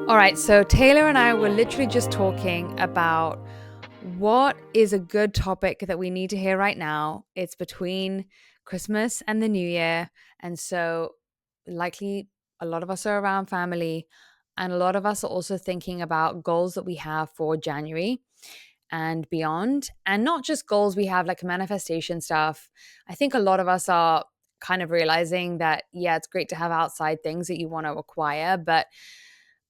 All right, so Taylor and I were literally just talking about what is a good topic that we need to hear right now. It's between Christmas and the New Year. And so, likely, a lot of us are around family, and a lot of us are also thinking about goals that we have for January and beyond. And not just goals we have, like manifestation stuff. I think a lot of us are kind of realizing that, yeah, it's great to have outside things that you want to acquire, but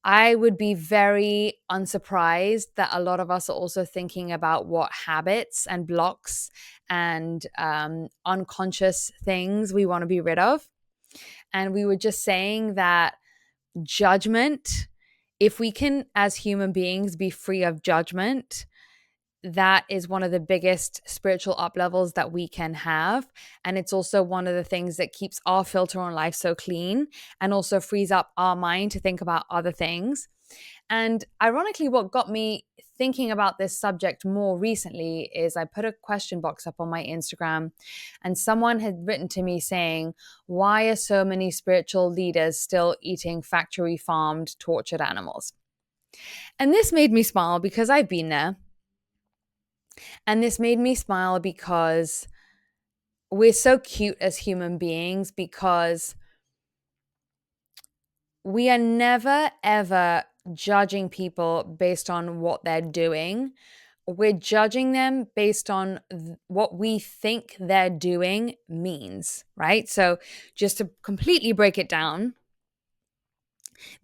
I would be very unsurprised that a lot of us are also thinking about what habits and blocks and unconscious things we want to be rid of. And we were just saying that judgment, if we can, as human beings, be free of judgment, that is one of the biggest spiritual up levels that we can have. And it's also one of the things that keeps our filter on life so clean and also frees up our mind to think about other things. And ironically, what got me thinking about this subject more recently is I put a question box up on my Instagram, and someone had written to me saying, why are so many spiritual leaders still eating factory farmed, tortured animals? And this made me smile because I've been there. And this made me smile because we're so cute as human beings, because we are never, ever judging people based on what they're doing. We're judging them based on what we think they're doing means, right? So, just to completely break it down,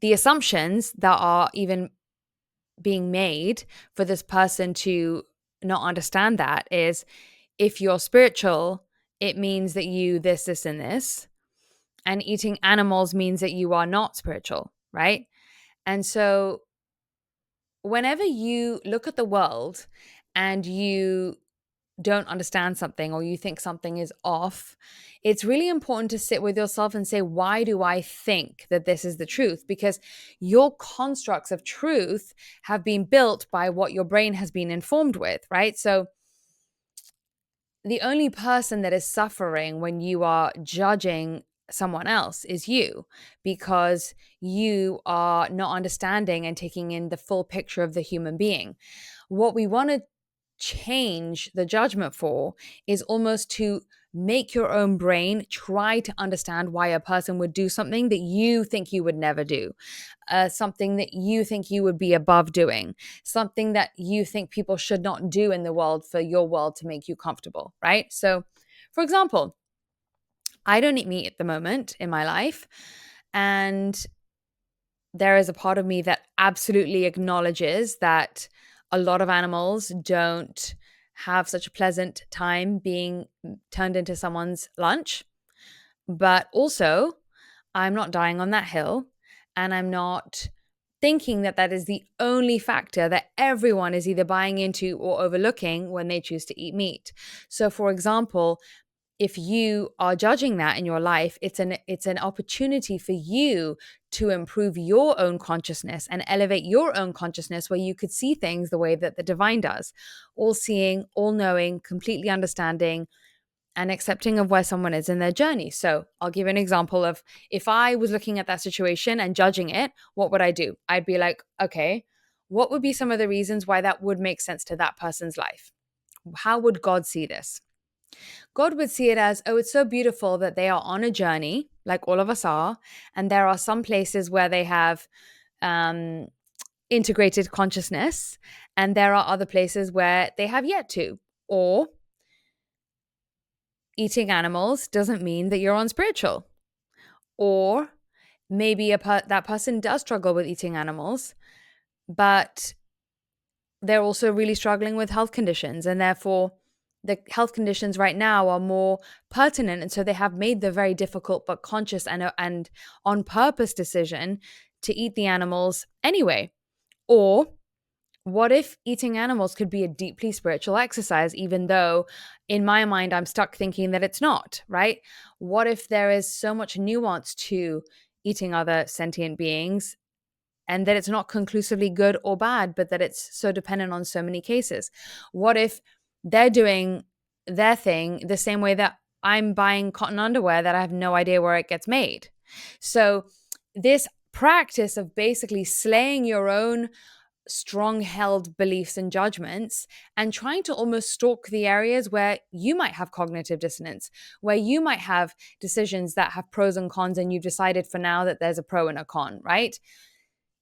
the assumptions that are even being made for this person to not understand that is, if you're spiritual, it means that you this, and this. And eating animals means that you are not spiritual, right? And so whenever you look at the world and you don't understand something or you think something is off, it's really important to sit with yourself and say, why do I think that this is the truth? Because your constructs of truth have been built by what your brain has been informed with, right? So the only person that is suffering when you are judging someone else is you, because you are not understanding and taking in the full picture of the human being. What we want to change the judgment for is almost to make your own brain try to understand why a person would do something that you think you would never do, something that you think you would be above doing, something that you think people should not do in the world for your world to make you comfortable, right? So, for example, I don't eat meat at the moment in my life. And there is a part of me that absolutely acknowledges that a lot of animals don't have such a pleasant time being turned into someone's lunch. But also, I'm not dying on that hill, and I'm not thinking that that is the only factor that everyone is either buying into or overlooking when they choose to eat meat. So, for example, if you are judging that in your life, it's an opportunity for you to improve your own consciousness and elevate your own consciousness, where you could see things the way that the divine does, all seeing, all knowing, completely understanding and accepting of where someone is in their journey. So I'll give an example of, if I was looking at that situation and judging it, what would I do? I'd be like, okay, what would be some of the reasons why that would make sense to that person's life? How would God see this? God would see it as, oh, it's so beautiful that they are on a journey, like all of us are. And there are some places where they have um, integrated consciousness, and there are other places where they have yet to. Or eating animals doesn't mean that you're unspiritual. Or maybe that person does struggle with eating animals, but they're also really struggling with health conditions, and therefore the health conditions right now are more pertinent, and so they have made the very difficult but conscious and on purpose decision to eat the animals anyway. Or what if eating animals could be a deeply spiritual exercise, even though in my mind I'm stuck thinking that it's not, right? What if there is so much nuance to eating other sentient beings, and that it's not conclusively good or bad, but that it's so dependent on so many cases? What if they're doing their thing the same way that I'm buying cotton underwear that I have no idea where it gets made? So this practice of basically slaying your own strong held beliefs and judgments and trying to almost stalk the areas where you might have cognitive dissonance, where you might have decisions that have pros and cons, and you've decided for now that there's a pro and a con, right?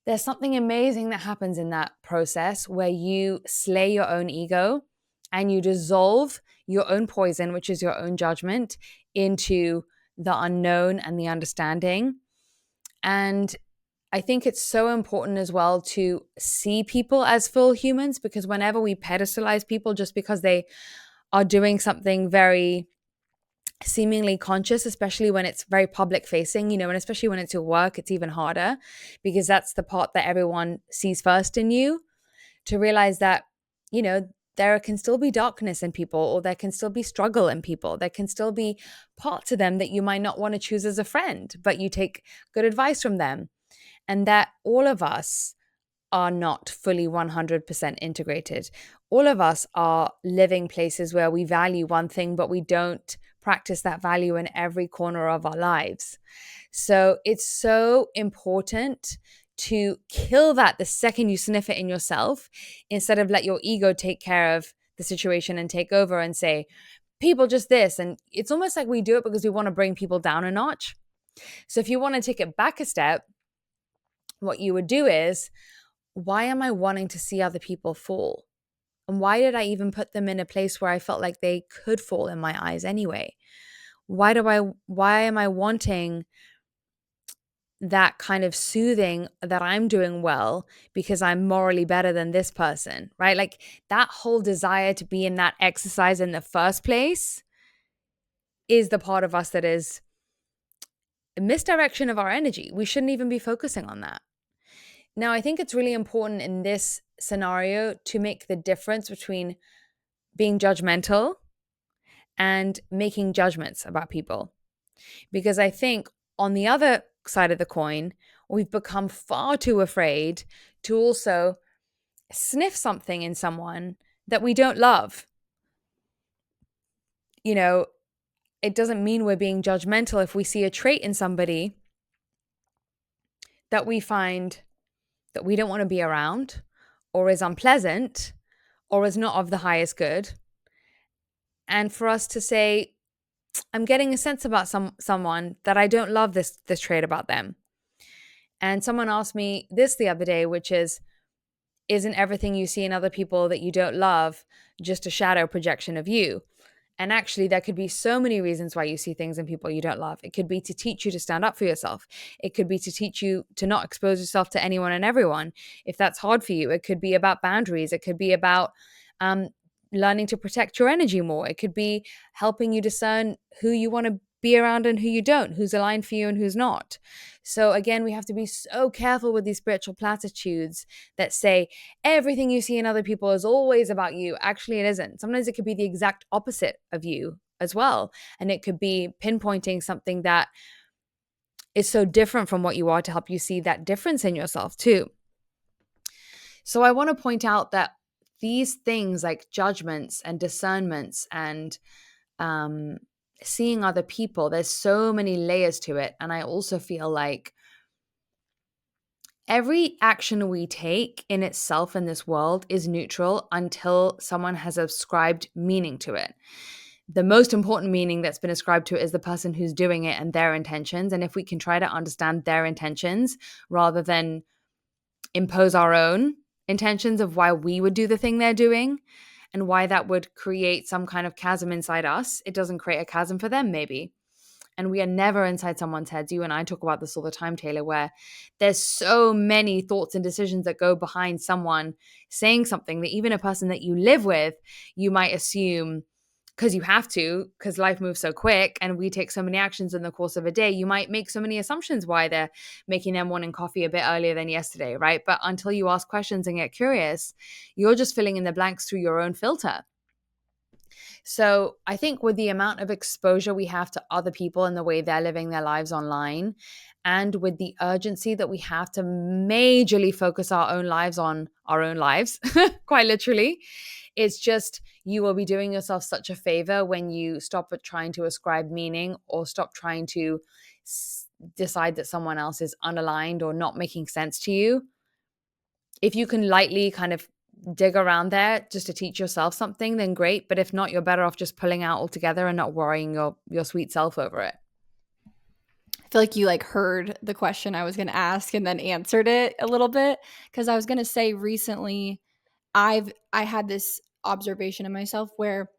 There's something amazing that happens in that process where you slay your own ego and you dissolve your own poison, which is your own judgment, into the unknown and the understanding. And I think it's so important as well to see people as full humans, because whenever we pedestalize people just because they are doing something very seemingly conscious, especially when it's very public facing, and especially when it's your work, it's even harder because that's the part that everyone sees first in you, to realize that, there can still be darkness in people, or there can still be struggle in people. There can still be parts of them that you might not want to choose as a friend, but you take good advice from them. And that all of us are not fully 100% integrated. All of us are living places where we value one thing, but we don't practice that value in every corner of our lives. So it's so important to kill that the second you sniff it in yourself, instead of let your ego take care of the situation and take over and say, people just this. And it's almost like we do it because we want to bring people down a notch. So if you want to take it back a step, what you would do is, why am I wanting to see other people fall? And why did I even put them in a place where I felt like they could fall in my eyes anyway? Why am I wanting that kind of soothing that I'm doing well because I'm morally better than this person, right? Like that whole desire to be in that exercise in the first place is the part of us that is a misdirection of our energy. We shouldn't even be focusing on that. Now, I think it's really important in this scenario to make the difference between being judgmental and making judgments about people. Because I think on the other side of the coin, we've become far too afraid to also sniff something in someone that we don't love. It doesn't mean we're being judgmental if we see a trait in somebody that we find that we don't want to be around, or is unpleasant, or is not of the highest good. And for us to say, I'm getting a sense about someone that I don't love this trait about them. And someone asked me this the other day, which is, isn't everything you see in other people that you don't love just a shadow projection of you? And actually, there could be so many reasons why you see things in people you don't love. It could be to teach you to stand up for yourself. It could be to teach you to not expose yourself to anyone and everyone, if that's hard for you. It could be about boundaries. It could be about learning to protect your energy more. It could be helping you discern who you want to be around and who you don't, who's aligned for you and who's not. So again, we have to be so careful with these spiritual platitudes that say everything you see in other people is always about you. Actually, it isn't. Sometimes it could be the exact opposite of you as well. And it could be pinpointing something that is so different from what you are to help you see that difference in yourself too. So I want to point out that these things like judgments and discernments and seeing other people, there's so many layers to it. And I also feel like every action we take in itself in this world is neutral until someone has ascribed meaning to it. The most important meaning that's been ascribed to it is the person who's doing it and their intentions. And if we can try to understand their intentions rather than impose our own intentions of why we would do the thing they're doing and why that would create some kind of chasm inside us, it doesn't create a chasm for them maybe. And we are never inside someone's heads. You and I talk about this all the time, Taylor, where there's so many thoughts and decisions that go behind someone saying something that even a person that you live with, you might assume, because you have to, because life moves so quick and we take so many actions in the course of a day, you might make so many assumptions why they're making their morning coffee a bit earlier than yesterday, right? But until you ask questions and get curious, you're just filling in the blanks through your own filter. So I think with the amount of exposure we have to other people and the way they're living their lives online, and with the urgency that we have to majorly focus our own lives on our own lives, quite literally, it's just, you will be doing yourself such a favor when you stop trying to ascribe meaning or stop trying to decide that someone else is unaligned or not making sense to you, if you can lightly kind of dig around there just to teach yourself something, then great. But if not, you're better off just pulling out altogether and not worrying your sweet self over it. I feel like you like heard the question I was going to ask and then answered it a little bit, because I was going to say recently I had this observation in myself where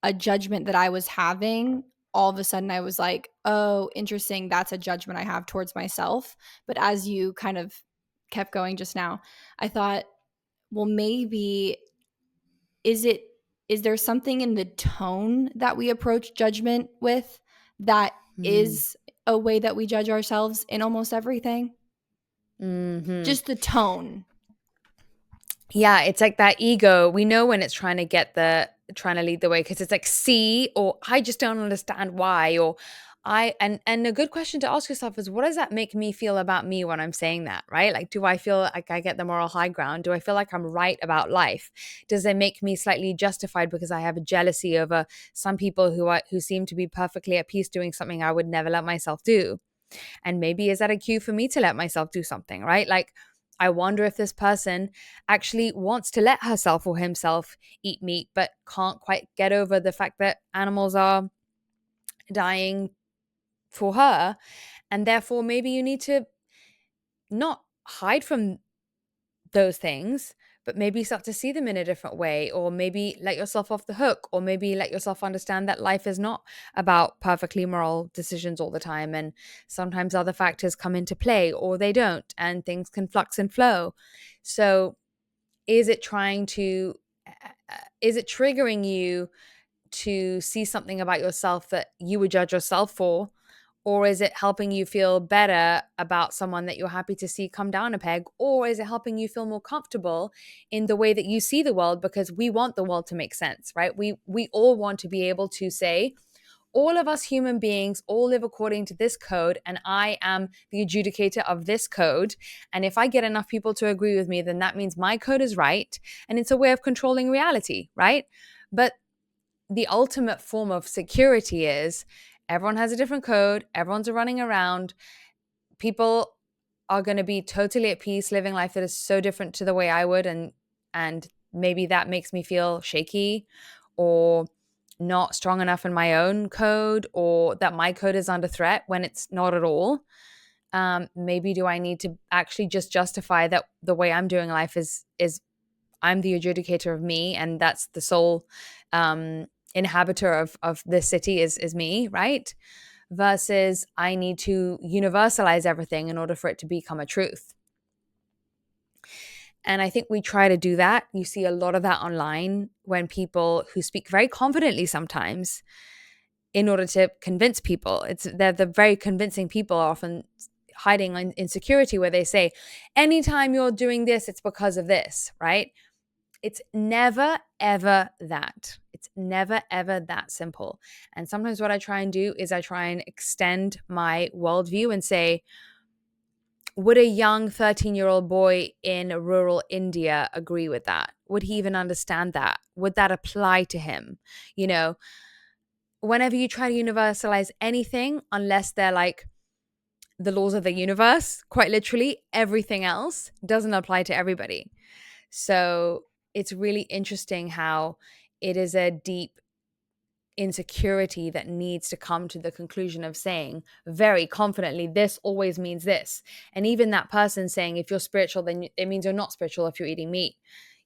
a judgment that I was having, all of a sudden I was like, "Oh, interesting, that's a judgment I have towards myself." But as you kind of kept going just now, I thought, well, maybe is it is there something in the tone that we approach judgment with that Mm. is a way that we judge ourselves in almost everything? Hmm. Just the tone. Yeah, it's like that ego. We know when it's trying to lead the way because it's like, see, or I just don't understand why, or and a good question to ask yourself is, what does that make me feel about me when I'm saying that, right? Like, do I feel like I get the moral high ground? Do I feel like I'm right about life? Does it make me slightly justified because I have a jealousy over some people who seem to be perfectly at peace doing something I would never let myself do? And maybe is that a cue for me to let myself do something, right? Like, I wonder if this person actually wants to let herself or himself eat meat, but can't quite get over the fact that animals are dying for her. And therefore, maybe you need to not hide from those things, but maybe start to see them in a different way, or maybe let yourself off the hook, or maybe let yourself understand that life is not about perfectly moral decisions all the time. And sometimes other factors come into play or they don't, and things can flux and flow. So, is it trying to, is it triggering you to see something about yourself that you would judge yourself for? Or is it helping you feel better about someone that you're happy to see come down a peg? Or is it helping you feel more comfortable in the way that you see the world? Because we want the world to make sense, right? We all want to be able to say, all of us human beings all live according to this code, and I am the adjudicator of this code. And if I get enough people to agree with me, then that means my code is right. And it's a way of controlling reality, right? But the ultimate form of security is everyone has a different code, everyone's running around, people are going to be totally at peace living life that is so different to the way I would, and maybe that makes me feel shaky or not strong enough in my own code, or that my code is under threat when it's not at all. Maybe do I need to actually just justify that the way I'm doing life is I'm the adjudicator of me, and that's the sole inhabitor of this city is me, right? Versus I need to universalize everything in order for it to become a truth. And I think we try to do that. You see a lot of that online when people who speak very confidently sometimes in order to convince people. They're the very convincing people are often hiding in insecurity where they say, anytime you're doing this, it's because of this, right? It's never, ever that. It's never, ever that simple. And sometimes what I try and do is I try and extend my worldview and say, would a young 13-year-old boy in rural India agree with that? Would he even understand that? Would that apply to him? You know, whenever you try to universalize anything, unless they're like the laws of the universe, quite literally, everything else doesn't apply to everybody. So it's really interesting how it is a deep insecurity that needs to come to the conclusion of saying very confidently, this always means this. And even that person saying, if you're spiritual, then it means you're not spiritual if you're eating meat.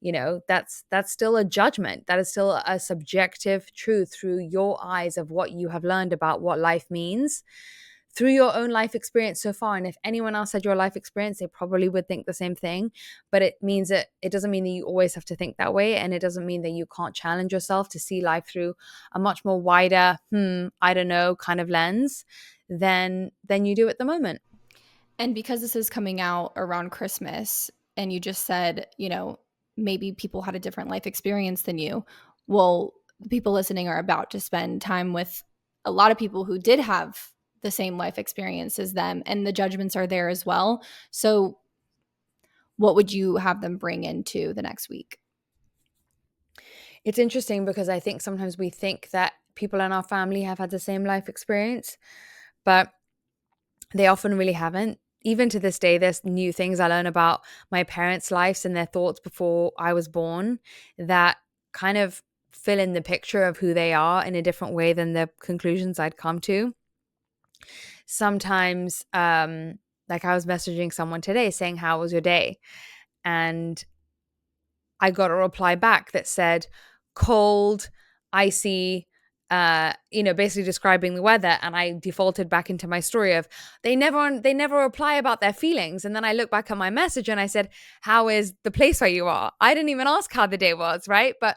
You know, that's still a judgment. That is still a subjective truth through your eyes of what you have learned about what life means through your own life experience so far. And if anyone else had your life experience, they probably would think the same thing. But it means that it doesn't mean that you always have to think that way. And it doesn't mean that you can't challenge yourself to see life through a much more wider, I don't know, kind of lens than you do at the moment. And because this is coming out around Christmas, and you just said, maybe people had a different life experience than you. Well, the people listening are about to spend time with a lot of people who did have the same life experience as them, and the judgments are there as well. So, what would you have them bring into the next week? It's interesting because I think sometimes we think that people in our family have had the same life experience, but They often really haven't. Even to this day, there's new things I learn about my parents' lives and their thoughts before I was born that kind of fill in the picture of who they are in a different way than the conclusions I'd come to. Sometimes, like I was messaging someone today saying, "How was your day?" And I got a reply back that said cold, icy, basically describing the weather. And I defaulted back into my story of they never reply about their feelings. And then I look back at my message and I said, "How is the place where you are?" I didn't even ask how the day was, right? But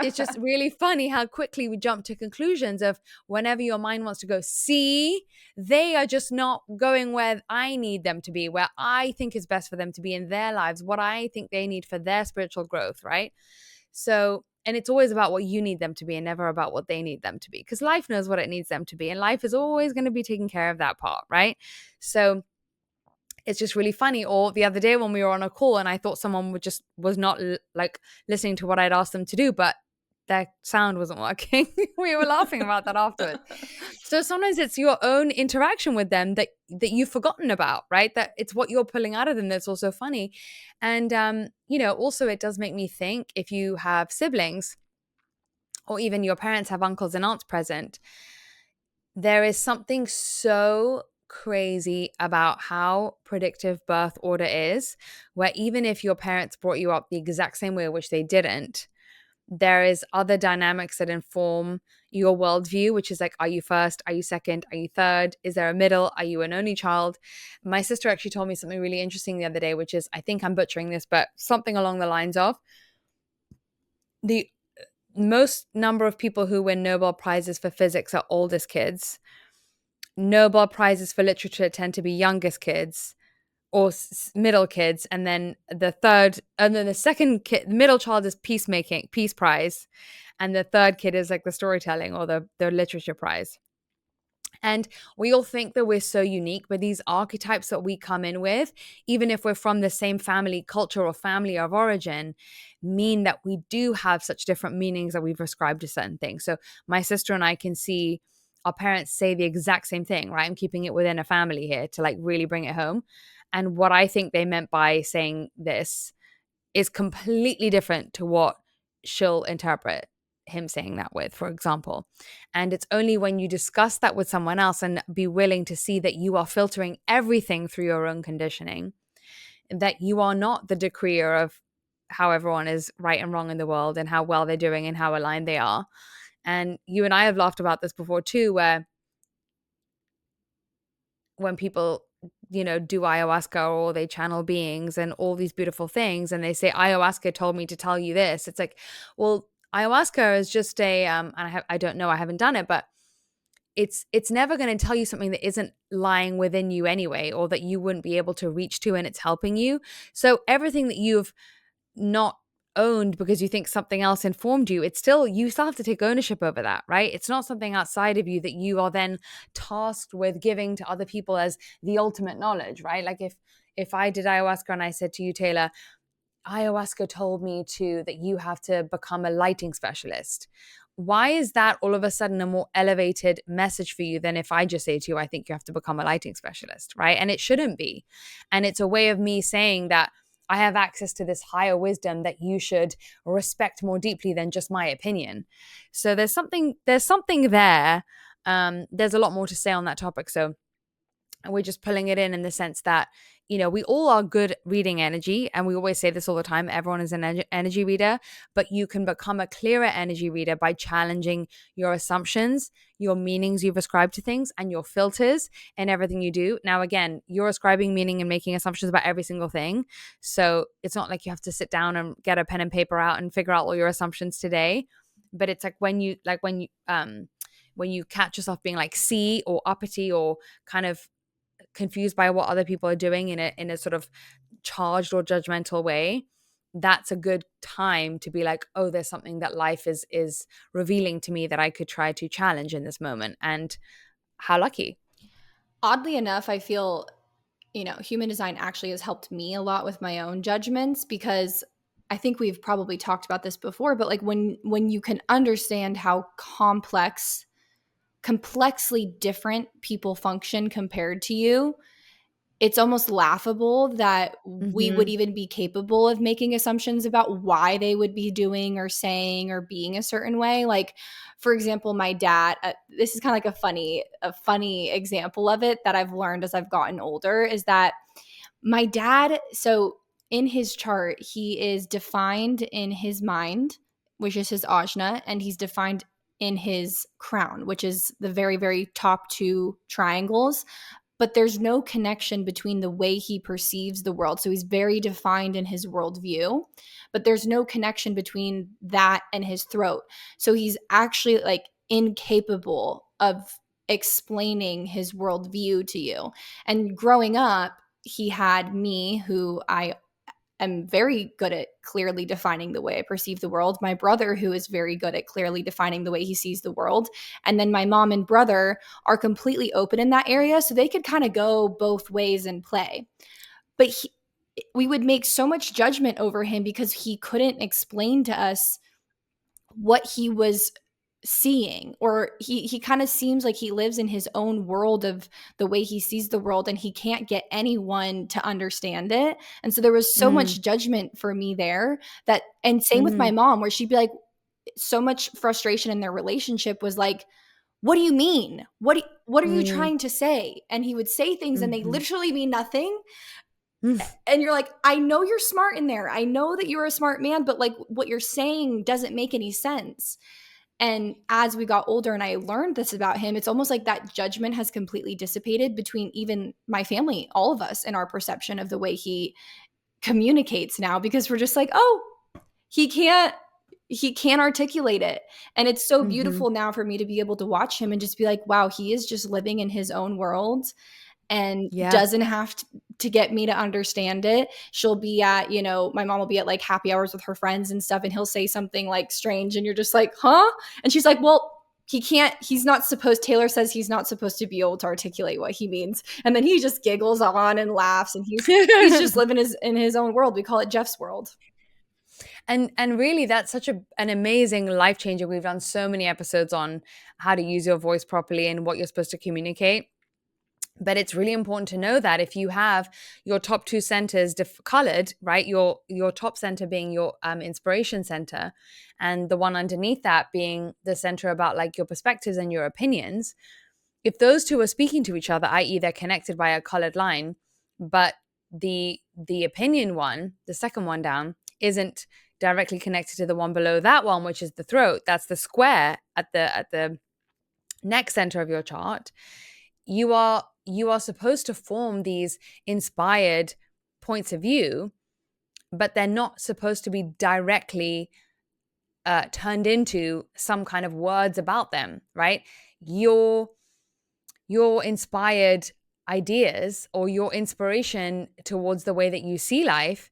it's just really funny how quickly we jump to conclusions of whenever your mind wants to go, see, they are just not going where I need them to be, where I think is best for them to be in their lives, what I think they need for their spiritual growth, right? So, and it's always about what you need them to be and never about what they need them to be, because life knows what it needs them to be and life is always going to be taking care of that part, right? So, it's just really funny. Or the other day when we were on a call and I thought someone would just was not like listening to what I'd asked them to do, but their sound wasn't working. We were laughing about that afterwards. So sometimes it's your own interaction with them that you've forgotten about, right? That it's what you're pulling out of them that's also funny. And also it does make me think, if you have siblings or even your parents have uncles and aunts present, there is something so crazy about how predictive birth order is, where even if your parents brought you up the exact same way, which they didn't, there is other dynamics that inform your worldview, which is like, are you first? Are you second? Are you third? Is there a middle? Are you an only child? My sister actually told me something really interesting the other day, which is, I think I'm butchering this, but something along the lines of the most number of people who win Nobel Prizes for physics are oldest kids. Nobel Prizes for literature tend to be youngest kids or middle kids, and then the second kid, middle child, is peace prize, and the third kid is like the storytelling or the literature prize. And we all think that we're so unique, but these archetypes that we come in with, even if we're from the same family, culture, or family of origin, mean that we do have such different meanings that we've ascribed to certain things. So my sister and I can see our parents say the exact same thing, right? I'm keeping it within a family here to like really bring it home. And what I think they meant by saying this is completely different to what she'll interpret him saying that with, for example. And it's only when you discuss that with someone else and be willing to see that you are filtering everything through your own conditioning, that you are not the decreer of how everyone is right and wrong in the world and how well they're doing and how aligned they are. And you and I have laughed about this before too, where when people do ayahuasca or they channel beings and all these beautiful things and they say ayahuasca told me to tell you this, it's like, well, ayahuasca is just a and I don't know, I haven't done it, but it's never going to tell you something that isn't lying within you anyway, or that you wouldn't be able to reach to, and it's helping you. So everything that you've not owned because you think something else informed you, it's still, you still have to take ownership over that, right? It's not something outside of you that you are then tasked with giving to other people as the ultimate knowledge, right? Like if I did ayahuasca and I said to you, Taylor, ayahuasca told me to that you have to become a lighting specialist. Why is that all of a sudden a more elevated message for you than if I just say to you, I think you have to become a lighting specialist, right? And it shouldn't be. And it's a way of me saying that I have access to this higher wisdom that you should respect more deeply than just my opinion. So there's something there. There's a lot more to say on that topic. So and we're just pulling it in the sense that we all are good reading energy, and we always say this all the time, everyone is an energy reader, but you can become a clearer energy reader by challenging your assumptions, your meanings you've ascribed to things, and your filters in everything you do. Now again, you're ascribing meaning and making assumptions about every single thing, so it's not like you have to sit down and get a pen and paper out and figure out all your assumptions today. But it's like when you catch yourself being like C or uppity or kind of confused by what other people are doing in a sort of charged or judgmental way, that's a good time to be like, oh, there's something that life is revealing to me that I could try to challenge in this moment. And how lucky. Oddly enough, I feel, human design actually has helped me a lot with my own judgments, because I think we've probably talked about this before, but like when you can understand how complex complexly different people function compared to you, it's almost laughable that we would Mhm. even be capable of making assumptions about why they would be doing or saying or being a certain way. Like, for example, my dad, this is kind of like a funny example of it that I've learned as I've gotten older, is that my dad, so in his chart, he is defined in his mind, which is his ajna, and he's defined in his crown, which is the very, very top two triangles, but there's no connection between the way he perceives the world. So he's very defined in his worldview, but there's no connection between that and his throat. So he's actually like incapable of explaining his worldview to you. And growing up, he had me, who I am very good at clearly defining the way I perceive the world, my brother, who is very good at clearly defining the way he sees the world, and then my mom and brother are completely open in that area. So they could kind of go both ways and play. But we would make so much judgment over him because he couldn't explain to us what he was seeing, or he kind of seems like he lives in his own world of the way he sees the world, and he can't get anyone to understand it. And so there was so Mm. much judgment for me there, that, and same with my Mhm. mom, where she'd be like, so much frustration in their relationship was like, what do you mean, what are you Mm. trying to say? And he would say things and they Mhm. literally mean nothing. Mm. And you're like, I know you're smart in there, I know that you're a smart man, but like what you're saying doesn't make any sense. And as we got older and I learned this about him, it's almost like that judgment has completely dissipated between even my family, all of us, in our perception of the way he communicates now, because we're just like, oh, he can't he can't articulate it. And it's so Mhm. beautiful now for me to be able to watch him and just be like, wow, he is just living in his own world and Yeah. doesn't have to get me to understand it. She'll be at, my mom will be at like happy hours with her friends and stuff, and he'll say something like strange, and you're just like, huh? And she's like, well, he's not supposed, Taylor says he's not supposed to be able to articulate what he means. And then he just giggles on and laughs, and he's just living in his own world. We call it Jeff's world. And really, that's such an amazing life changer. We've done so many episodes on how to use your voice properly and what you're supposed to communicate. But it's really important to know that if you have your top two centers colored, right, your top center being your inspiration center, and the one underneath that being the center about like your perspectives and your opinions, if those two are speaking to each other, i.e., they're connected by a colored line, but the opinion one, the second one down, isn't directly connected to the one below that one, which is the throat. That's the square at the neck center of your chart. You are supposed to form these inspired points of view, but they're not supposed to be directly turned into some kind of words about them, right? Your inspired ideas or your inspiration towards the way that you see life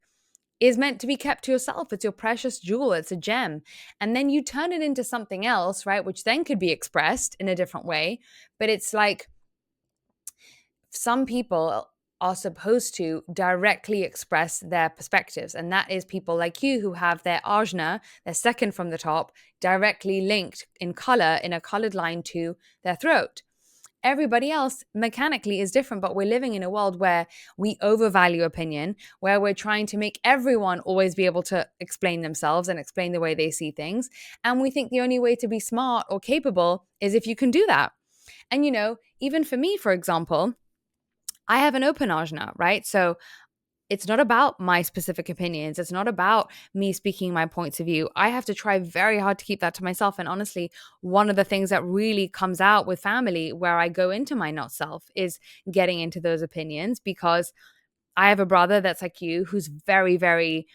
is meant to be kept to yourself. It's your precious jewel. It's a gem. And then you turn it into something else, right? Which then could be expressed in a different way. But it's like some people are supposed to directly express their perspectives. And that is people like you who have their ajna, their second from the top, directly linked in color, in a colored line to their throat. Everybody else mechanically is different, but we're living in a world where we overvalue opinion, where we're trying to make everyone always be able to explain themselves and explain the way they see things. And we think the only way to be smart or capable is if you can do that. And, even for me, for example, I have an open ajna, right? So it's not about my specific opinions. It's not about me speaking my points of view. I have to try very hard to keep that to myself. And honestly, one of the things that really comes out with family where I go into my not self is getting into those opinions, because I have a brother that's like you who's very, very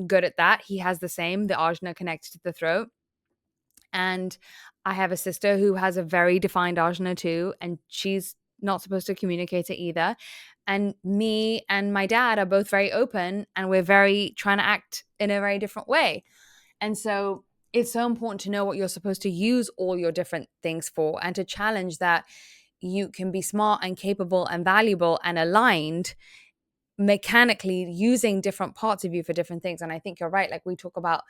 good at that. He has the ajna connected to the throat. And I have a sister who has a very defined ajna too, and she's not supposed to communicate it either. And me and my dad are both very open, and we're very trying to act in a very different way. And so it's so important to know what you're supposed to use all your different things for, and to challenge that you can be smart and capable and valuable and aligned mechanically using different parts of you for different things. And I think you're right. Like we talk about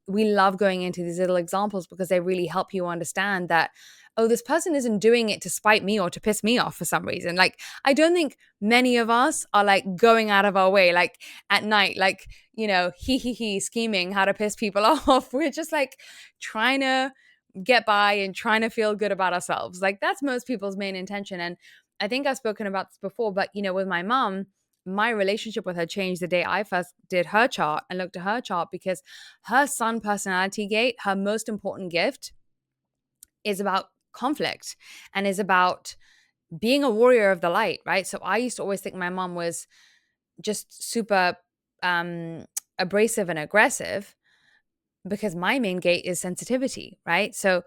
we love going into these little examples because they really help you understand that, oh, this person isn't doing it to spite me or to piss me off for some reason. Like, I don't think many of us are like going out of our way, like at night, like, scheming how to piss people off. We're just like trying to get by and trying to feel good about ourselves. Like, that's most people's main intention. And I think I've spoken about this before, but with my mom, my relationship with her changed the day I first did her chart and looked at her chart, because her sun personality gate, her most important gift, is about conflict and is about being a warrior of the light, right? So I used to always think my mom was just super um abrasive and aggressive, because my main gate is sensitivity, right? So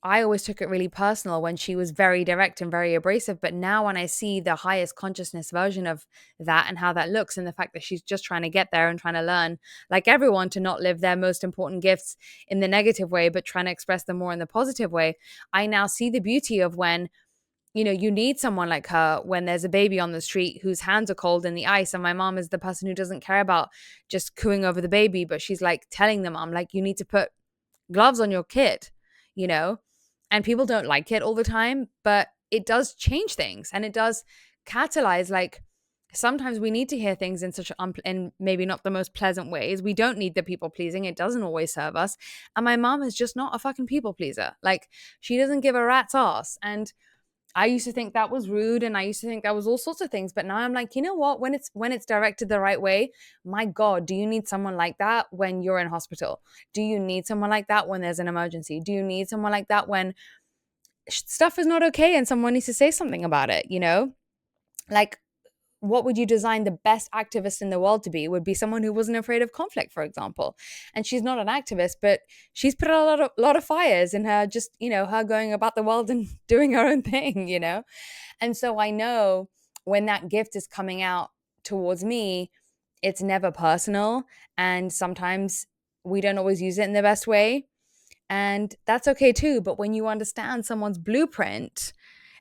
I always took it really personal when she was very direct and very abrasive. But now, when I see the highest consciousness version of that and how that looks, and the fact that she's just trying to get there and trying to learn, like everyone, to not live their most important gifts in the negative way, but trying to express them more in the positive way, I now see the beauty of when, you need someone like her when there's a baby on the street whose hands are cold in the ice. And my mom is the person who doesn't care about just cooing over the baby, but she's like telling them, I'm like, you need to put gloves on your kid, you know? And people don't like it all the time, but it does change things, and it does catalyze. Like, sometimes we need to hear things in such in maybe not the most pleasant ways. We don't need the people pleasing. It doesn't always serve us. And my mom is just not a fucking people pleaser. Like, she doesn't give a rat's ass. And I used to think that was rude, and I used to think that was all sorts of things. But now I'm like, you know what? When it's directed the right way, my God, do you need someone like that when you're in hospital? Do you need someone like that when there's an emergency? Do you need someone like that when stuff is not okay and someone needs to say something about it? Like, what would you design the best activist in the world to be? Would be someone who wasn't afraid of conflict, for example. And she's not an activist, but she's put a lot of fires in her, just, her going about the world and doing her own thing. And so I know when that gift is coming out towards me, it's never personal. And sometimes we don't always use it in the best way. And that's okay too. But when you understand someone's blueprint,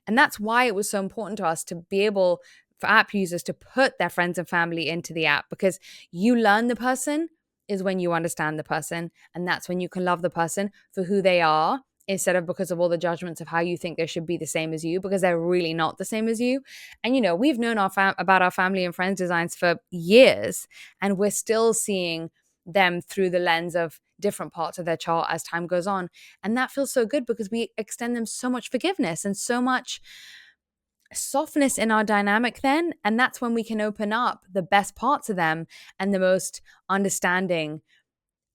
and that's why it was so important to us to be able, for app users, to put their friends and family into the app, because you learn the person is when you understand the person. And that's when you can love the person for who they are, instead of because of all the judgments of how you think they should be the same as you, because they're really not the same as you. And, we've known about our family and friends designs for years, and we're still seeing them through the lens of different parts of their chart as time goes on. And that feels so good, because we extend them so much forgiveness and so much softness in our dynamic then. And that's when we can open up the best parts of them and the most understanding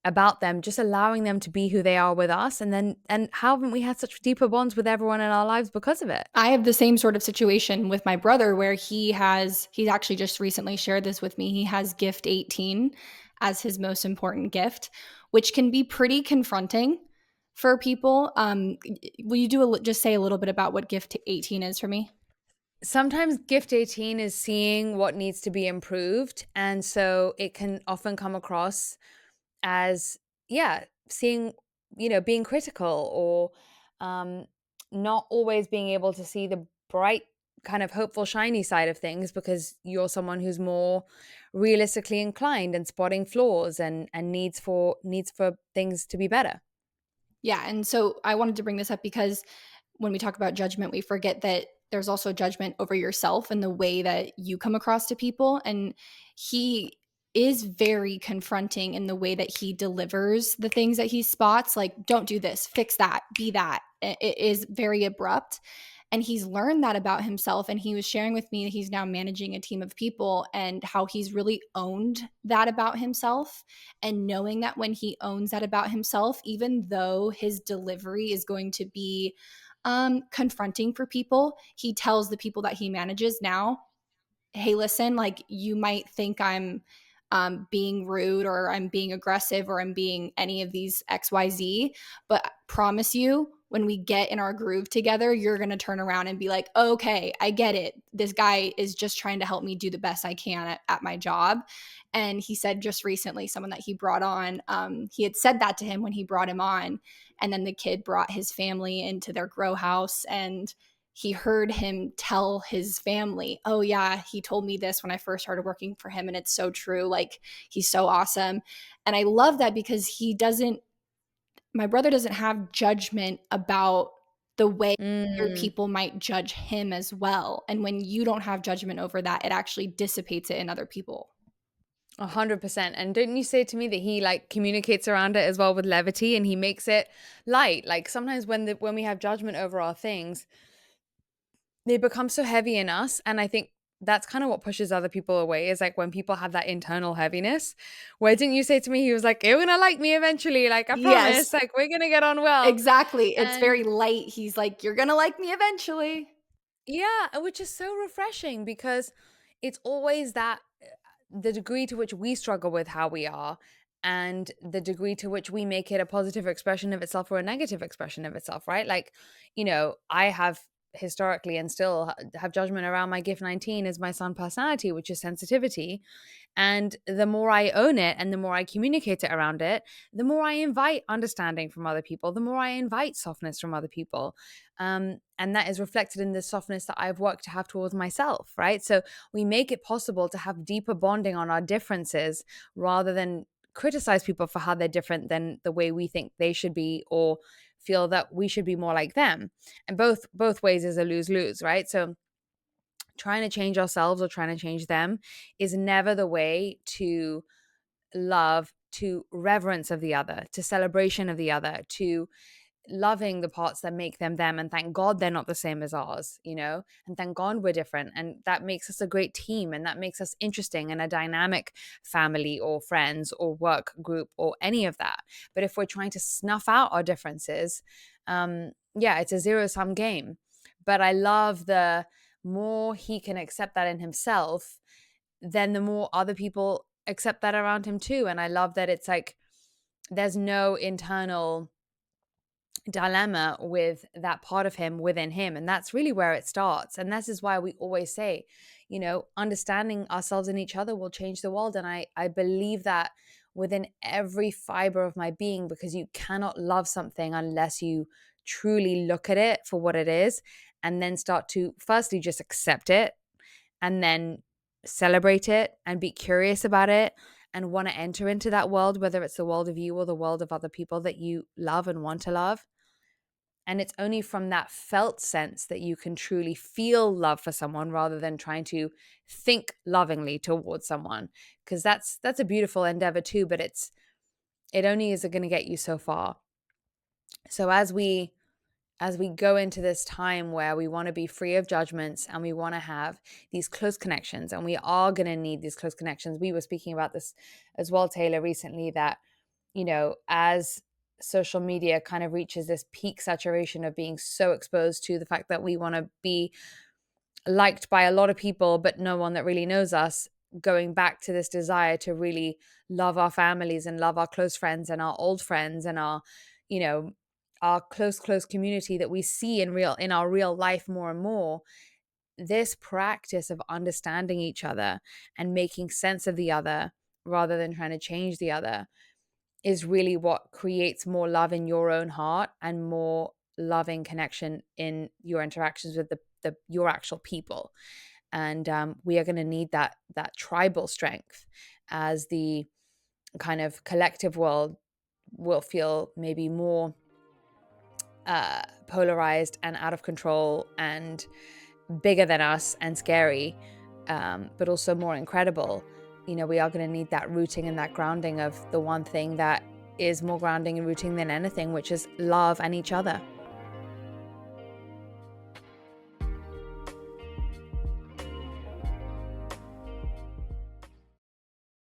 about them, just allowing them to be who they are with us. And how haven't we had such deeper bonds with everyone in our lives because of it? I have the same sort of situation with my brother where he's actually just recently shared this with me. He has gift 18 as his most important gift, which can be pretty confronting for people. Will you just say a little bit about what gift 18 is for me? Sometimes gift 18 is seeing what needs to be improved. And so it can often come across as, yeah, seeing, being critical, or not always being able to see the bright, kind of hopeful, shiny side of things, because you're someone who's more realistically inclined and spotting flaws and needs for things to be better. Yeah. And so I wanted to bring this up because when we talk about judgment, we forget that there's also judgment over yourself and the way that you come across to people. And he is very confronting in the way that he delivers the things that he spots, like, don't do this, fix that, be that. It is very abrupt. And he's learned that about himself. And he was sharing with me that he's now managing a team of people and how he's really owned that about himself. And knowing that when he owns that about himself, even though his delivery is going to be confronting for people, he tells the people that he manages now, hey, listen, like, you might think I'm being rude or I'm being aggressive or I'm being any of these XYZ, but I promise you, when we get in our groove together, you're going to turn around and be like, okay, I get it. This guy is just trying to help me do the best I can at my job. And he said just recently, someone that he brought on, he had said that to him when he brought him on. And then the kid brought his family into their grow house, and he heard him tell his family, oh yeah, he told me this when I first started working for him and it's so true, like he's so awesome. And I love that because my brother doesn't have judgment about the way other Mm. people might judge him as well. And when you don't have judgment over that, it actually dissipates it in other people. 100%. And didn't you say to me that he like communicates around it as well with levity and he makes it light? Like sometimes when we have judgment over our things, they become so heavy in us. And I think that's kind of what pushes other people away is like when people have that internal heaviness. Where didn't you say to me, he was like, you're gonna like me eventually, like I Yes, promise, like we're gonna get on well. exactly. It's And very light. He's like, you're going to like me eventually. yeah, which is so refreshing because it's always that the degree to which we struggle with how we are and the degree to which we make it a positive expression of itself or a negative expression of itself, right? Like, I have historically and still have judgment around my gift 19 as my sun personality, which is sensitivity. And the more I own it and the more I communicate it around it, the more I invite understanding from other people, the more I invite softness from other people. And that is reflected in the softness that I've worked to have towards myself, right? So we make it possible to have deeper bonding on our differences rather than criticize people for how they're different than the way we think they should be or feel that we should be more like them. And both ways is a lose-lose, right? So trying to change ourselves or trying to change them is never the way to love, to reverence of the other, to celebration of the other, to loving the parts that make them them, and thank God they're not the same as ours, and thank God we're different, and that makes us a great team, and that makes us interesting and a dynamic family or friends or work group or any of that. But if we're trying to snuff out our differences, yeah, it's a zero-sum game. But I love the more he can accept that in himself, then the more other people accept that around him too. And I love that it's like there's no internal dilemma with that part of him within him. And that's really where it starts. And this is why we always say, understanding ourselves and each other will change the world. And I believe that within every fiber of my being, because you cannot love something unless you truly look at it for what it is and then start to firstly just accept it and then celebrate it and be curious about it and want to enter into that world, whether it's the world of you or the world of other people that you love and want to love. And it's only from that felt sense that you can truly feel love for someone rather than trying to think lovingly towards someone. Because that's a beautiful endeavor too, but it only is going to get you so far. So as we go into this time where we want to be free of judgments and we want to have these close connections, and we are going to need these close connections. We were speaking about this as well, Taylor, recently, that as social media kind of reaches this peak saturation of being so exposed to the fact that we want to be liked by a lot of people, but no one that really knows us, going back to this desire to really love our families and love our close friends and our old friends and you know, our close community that we see in our real life more and more. This practice of understanding each other and making sense of the other rather than trying to change the other is really what creates more love in your own heart and more loving connection in your interactions with your actual people. And we are going to need that tribal strength as the kind of collective world will feel maybe more polarized and out of control and bigger than us and scary, but also more incredible. We are going to need that rooting and that grounding of the one thing that is more grounding and rooting than anything, which is love and each other.